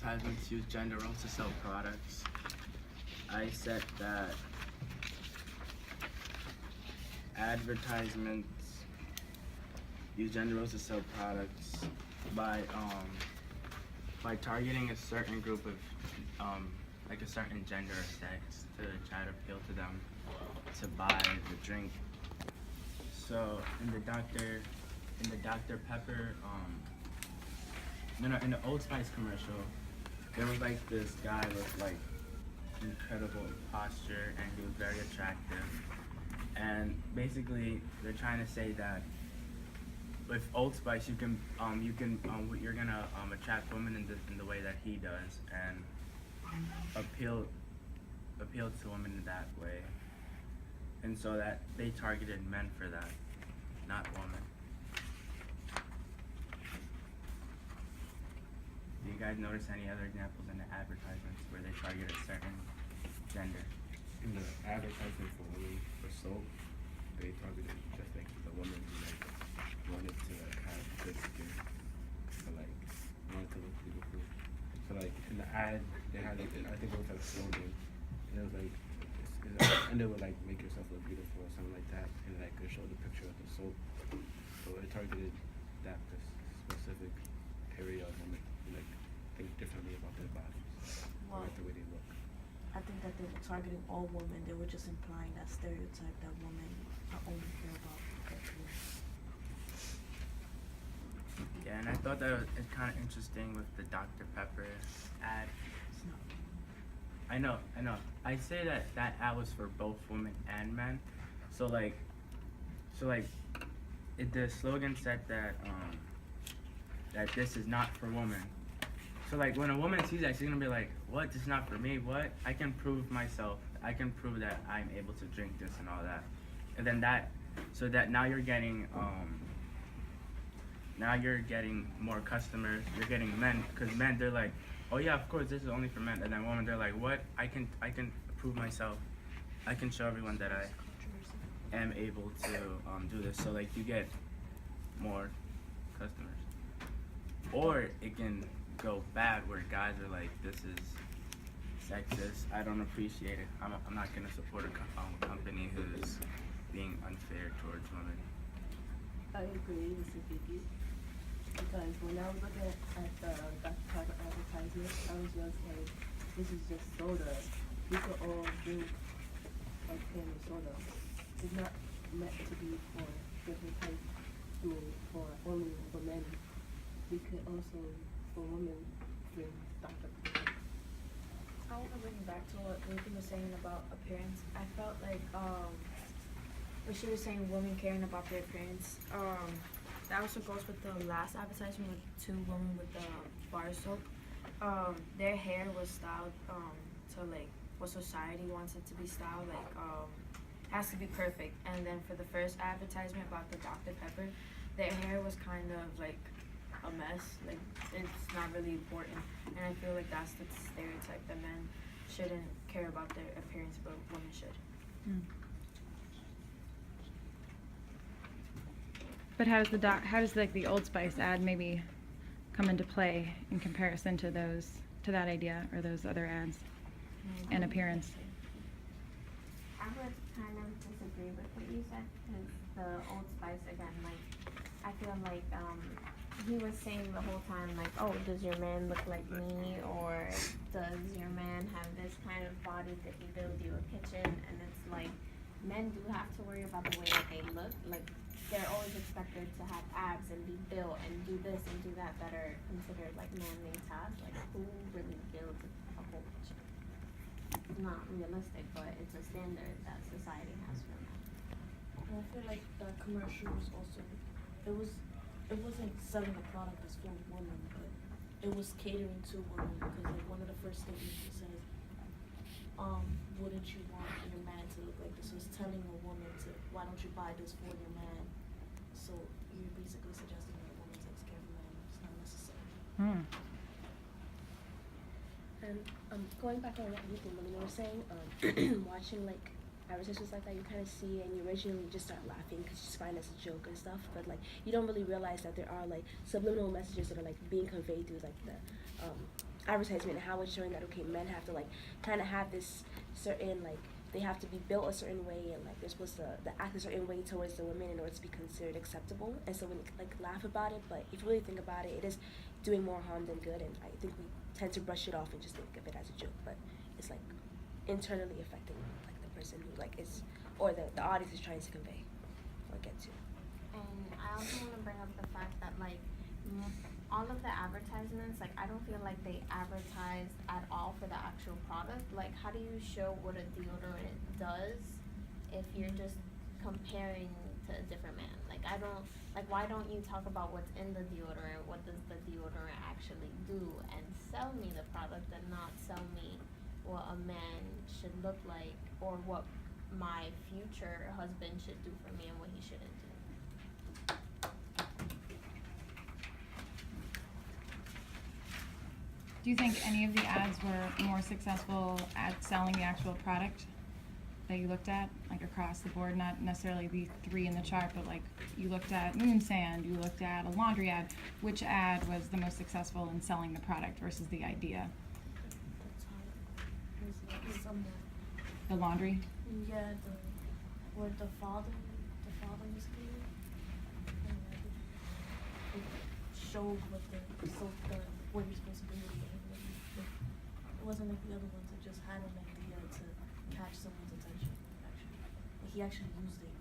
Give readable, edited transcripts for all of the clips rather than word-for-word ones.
advertisements use gender roles to sell products. I said that advertisements use gender roles to sell products by targeting a certain group of like a certain gender or sex to try to appeal to them to buy the drink. So in the Dr. Pepper in the Old Spice commercial, there was like this guy with like incredible posture and he was very attractive. And basically they're trying to say that with Old Spice you're gonna attract women in the way that he does and appeal to women in that way. And so that they targeted men for that, not women. Do you guys notice any other examples in the advertisements where they target a certain gender? In the advertisement for women for soap, they targeted just like the woman who like wanted to have good skin, so like wanted to look beautiful. So like in the ad, they had like I think it was like a slogan, and it was like and they would like make yourself look beautiful or something like that, and like it showed the picture of the soap. So it targeted that specific area of women who like think differently about their bodies or like the way they look. I think that they were targeting all women. They were just implying that stereotype that women only care about their appearance. Yeah, and I thought that it's kind of interesting with the Dr. Pepper ad. It's not. I know. I say that ad was for both women and men. So like, the slogan said that that this is not for women. So like when a woman sees that, she's gonna be like, "What? This is not for me? What? I can prove myself. I can prove that I'm able to drink this and all that." And then now you're getting more customers. You're getting men, because men they're like, "Oh yeah, of course this is only for men." And then women they're like, "What? I can prove myself. I can show everyone that I am able to do this." So like you get more customers. Or it can go bad where guys are like, "This is sexist. I don't appreciate it. I'm not gonna support a company who's being unfair towards women." I agree with Vicky, because when I was looking at the Dr. Pepper advertisement, I was just like, this is just soda. We could all drink like candy soda. It's not meant to be for different types. For only for men. We could also, for women, drink Dr. Pepper. I want to bring it back to what Ruthie was saying about appearance. I felt like when she was saying women caring about their appearance, that also goes with the last advertisement with two women with the bar soap. Their hair was styled to like what society wants it to be styled, like has to be perfect. And then for the first advertisement about the Dr. Pepper, their hair was kind of like a mess, like it's not really important. And I feel like that's the stereotype, that men shouldn't care about their appearance but women should. But how does like the Old Spice ad maybe come into play in comparison to that idea or those other ads and appearance? I would kind of disagree with what you said, because the Old Spice, again, like, I feel like he was saying the whole time, like, oh, does your man look like me, or does your man have this kind of body? Did he build you a kitchen? And it's like, men do have to worry about the way that they look. Like, they're always expected to have abs and be built and do this and do that are considered like man-made tasks. Like, who really builds a whole kitchen? It's not realistic, but it's a standard that society has for men. And I feel like the commercial was also, it wasn't selling a product that's for women, but it was catering to women, because like one of the first statements it says, wouldn't you want your man to look like this? So it's telling a woman to, why don't you buy this for your man? So you're basically suggesting that a woman takes care of a man. It's not necessary. And going back on what Ruth and Melina were saying, watching like advertisements like that, you kind of see, and you originally just start laughing because you just find it as a joke and stuff, but like you don't really realize that there are like subliminal messages that are like being conveyed through like the advertisement, and how it's showing that okay, men have to like kind of have this certain like they have to be built a certain way, and like they're supposed to act a certain way towards the women in order to be considered acceptable. And so we like laugh about it, but if you really think about it, it is doing more harm than good. And I think we tend to brush it off and just think of it as a joke, but it's like internally affecting like the person who like is or the audience is trying to convey or get to. And I also want to bring up the fact that like all of the advertisements, like I don't feel like they advertise at all for the actual product. Like how do you show what a deodorant does if you're just comparing to a different man? Like I don't, like why don't you talk about what's in the deodorant, what does the deodorant actually do, and sell me the product and not sell me what a man should look like or what my future husband should do for me and what he shouldn't do. Do you think any of the ads were more successful at selling the actual product that you looked at, like across the board, not necessarily the 3 in the chart, but like you looked at moon sand, you looked at a laundry ad. Which ad was the most successful in selling the product versus the idea? There's some The laundry? yeah, where the father was gay. It showed what what you're supposed to do with it. It wasn't like the other ones that just had an idea to catch someone's attention. Actually, like he actually used it.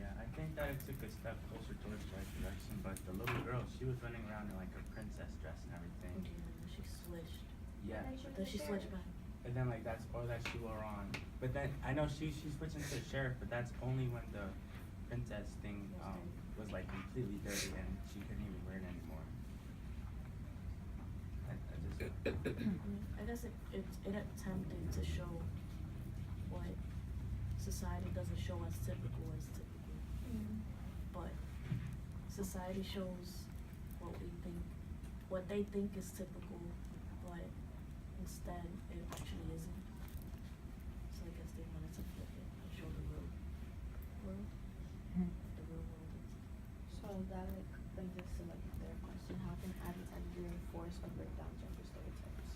Yeah, I think that it took a step closer towards the right direction, but the little girl, she was running around in like a princess dress and everything. Yeah, she switched. Yeah. But then she switched back. And then like that's all that she wore on. But then I know she switched into a sheriff, but that's only when the princess thing was like completely dirty and she couldn't even wear it anymore. I guess it attempted to show what society doesn't show as typical. But society shows what they think is typical, but instead it actually isn't. So I guess they wanted to flip it and show the real world. Mhm. The real world is. So that like brings us to like their question: how can advertising reinforce or break down gender stereotypes?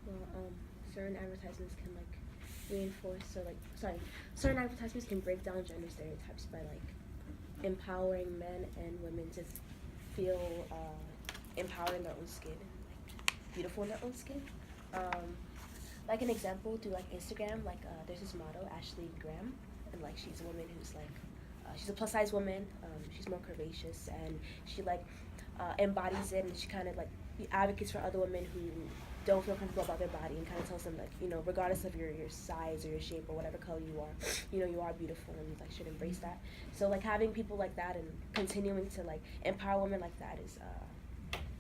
Well, certain advertisements can like reinforce or like certain advertisements can break down gender stereotypes by like empowering men and women to feel empowered in their own skin and like beautiful in their own skin. Like an example through like Instagram, like there's this model Ashley Graham, and like she's a woman who's like she's a plus size woman. She's more curvaceous and she like embodies it, and she kind of like advocates for other women who don't feel comfortable about their body and kind of tells them like, you know, regardless of your size or your shape or whatever color you are, you know, you are beautiful and you like should embrace that. So like having people like that and continuing to like empower women like that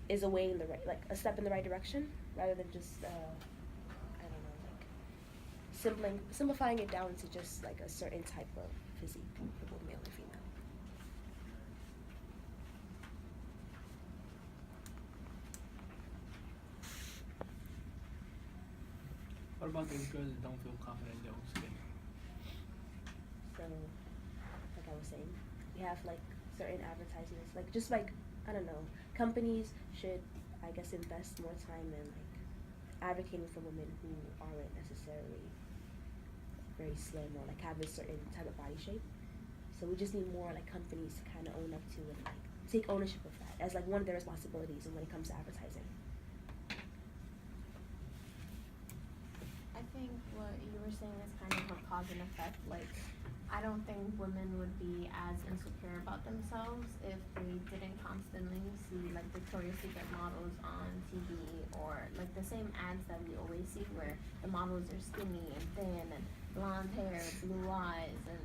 is a way in the right, like a step in the right direction rather than just I don't know, like simplifying it down to just like a certain type of physique, both male and female. What about those girls that don't feel confident in their own skin? So, like I was saying, we have like certain advertisements, like just like, I don't know, companies should, I guess, invest more time in like advocating for women who aren't necessarily very slim or like have a certain type of body shape. So we just need more like companies to kind of own up to and like take ownership of that as like one of their responsibilities when it comes to advertising. I think what you were saying is kind of a cause and effect. Like, I don't think women would be as insecure about themselves if they didn't constantly see like Victoria's Secret models on TV or like the same ads that we always see where the models are skinny and thin and blonde hair, blue eyes, and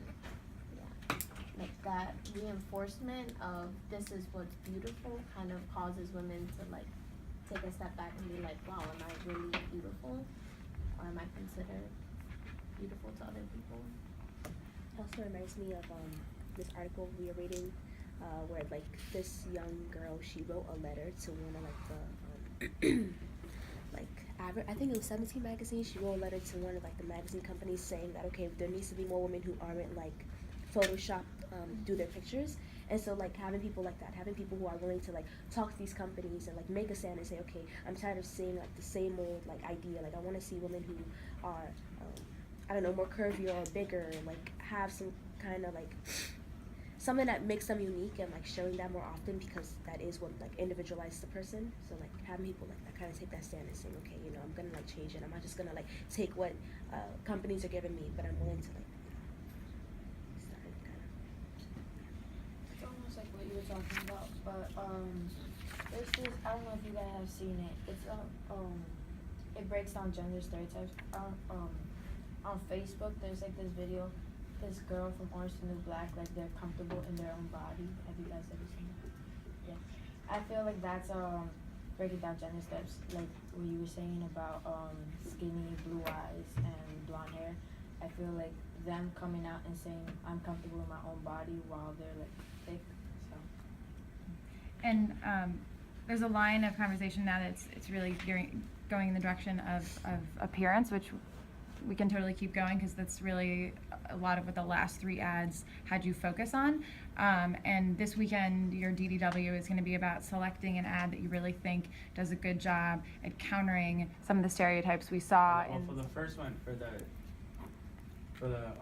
yeah, like that reinforcement of this is what's beautiful kind of causes women to like take a step back and be like, wow, am I really beautiful? Or am I considered beautiful to other people? It also reminds me of this article we were reading where like this young girl, she wrote a letter to one of like the I think it was 17 magazine. She wrote a letter to one of like the magazine companies saying that okay, there needs to be more women who aren't like photoshopped do their pictures. And so like having people like that, having people who are willing to like talk to these companies and like make a stand and say, okay, I'm tired of seeing like the same old like idea. Like I want to see women who are, I don't know, more curvy or bigger, like have some kind of like something that makes them unique, and like showing that more often, because that is what like individualizes the person. So like having people like that kind of take that stand and saying, okay, you know, I'm gonna like change it. I'm not just gonna like take what companies are giving me, but I'm willing to like, you know, start kind of. It's almost like what you were talking about, but there's this, I don't know if you guys have seen it. It's it breaks down gender stereotypes. On Facebook, there's like this video, this girl from Orange is the New Black, like they're comfortable in their own body. Have you guys ever seen it? Yeah. I feel like that's breaking down gender steps, like what you were saying about skinny, blue eyes, and blonde hair. I feel like them coming out and saying I'm comfortable in my own body while they're like thick. So. And there's a line of conversation now that's it's really going in the direction of appearance, which we can totally keep going because that's really a lot of what the last 3 ads had you focus on. And this weekend, your DDW is going to be about selecting an ad that you really think does a good job at countering some of the stereotypes we saw. Well, for the first one, for the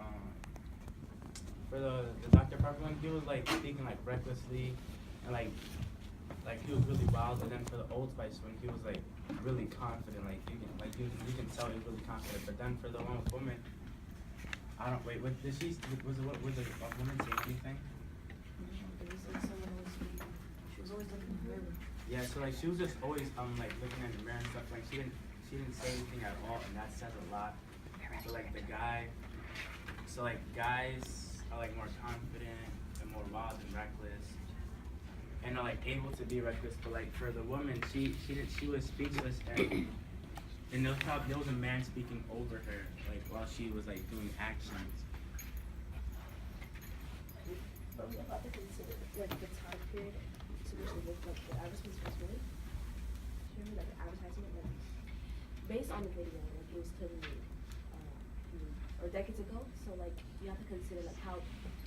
Dr. Parker one, he was like speaking like recklessly, and like he was really wild. And then for the Old Spice one, he was like really confident. Like you can tell he was really confident. But then for the one with women, I don't wait. Was the woman say anything? There was like someone who was speaking. She was always looking in the mirror. Yeah, so like she was just always like looking in the mirror and stuff. Like she didn't say anything at all, and that says a lot. So like guys are like more confident and more wild and reckless, and are like able to be reckless. But like for the woman, she was speechless, and there was a man speaking over her like while she was like doing actions. But we have to consider like the time period to which they look like the advertisement was made. Do you remember like the advertisement, like based on the video, like it was clearly made or decades ago. So like you have to consider like how,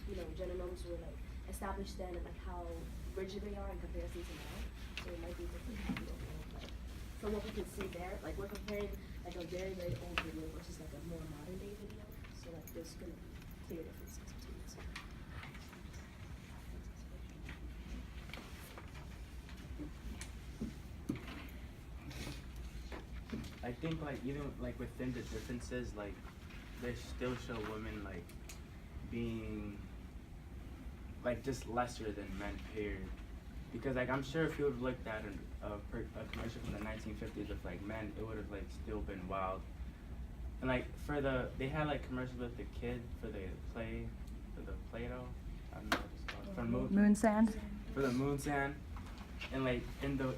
you know, gender norms were like established then, and like how rigid they are in comparison to now. So it might be different. We don't know, but from what we can see there, like we're comparing like a very, very old video versus like a more modern day video. So like there's gonna be clear differences between the two. I think like even like within the differences, like they still show women like being like just lesser than men, period. Because like I'm sure if you would have looked at a commercial from the 1950s with like men, it would have like still been wild. And like they had like commercials with the kid for the Play-Doh, I don't know what it's called, from Moon Sand. for the moon sand, and like in the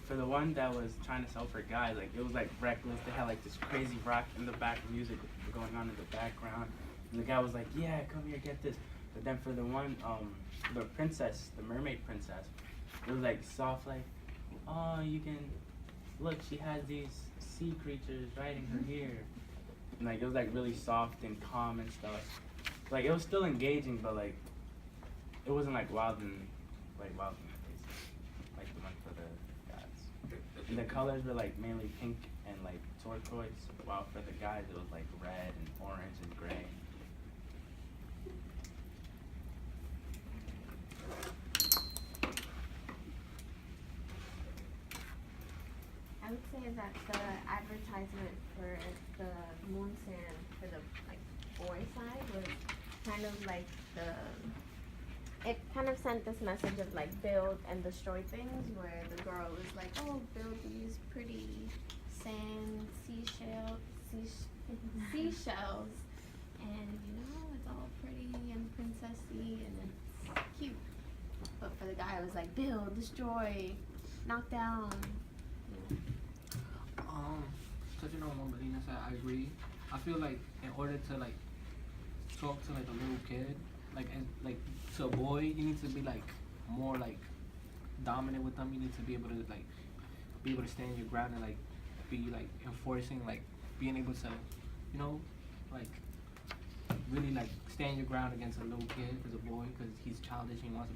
for the one that was trying to sell for guys, like it was like reckless. They had like this crazy rock in the back, music going on in the background, and the guy was like, yeah, come here, get this. But then for the one, the princess, the mermaid princess, it was like soft, like, oh, you can look, she has these sea creatures riding her here, and like it was like really soft and calm and stuff. Like it was still engaging, but like it wasn't like wild in the face, like the one for the guys. And the colors were like mainly pink and like turquoise, while for the guys it was like red and orange and gray. I would say that the advertisement for the moon sand for the like boy side was kind of like it kind of sent this message of like build and destroy things, where the girl is like, oh, build these pretty sand seashells, and you know it's all pretty and princessy and it's cute. But for the guy, it was like build, destroy, knock down. Touching on what Melina said, I agree. I feel like in order to like talk to like a little kid, like to a boy, you need to be like more like dominant with them. You need to be able to stand your ground and like be like enforcing, like being able to, you know, like really like stand your ground against a little kid, as a boy, because he's childish and he wants to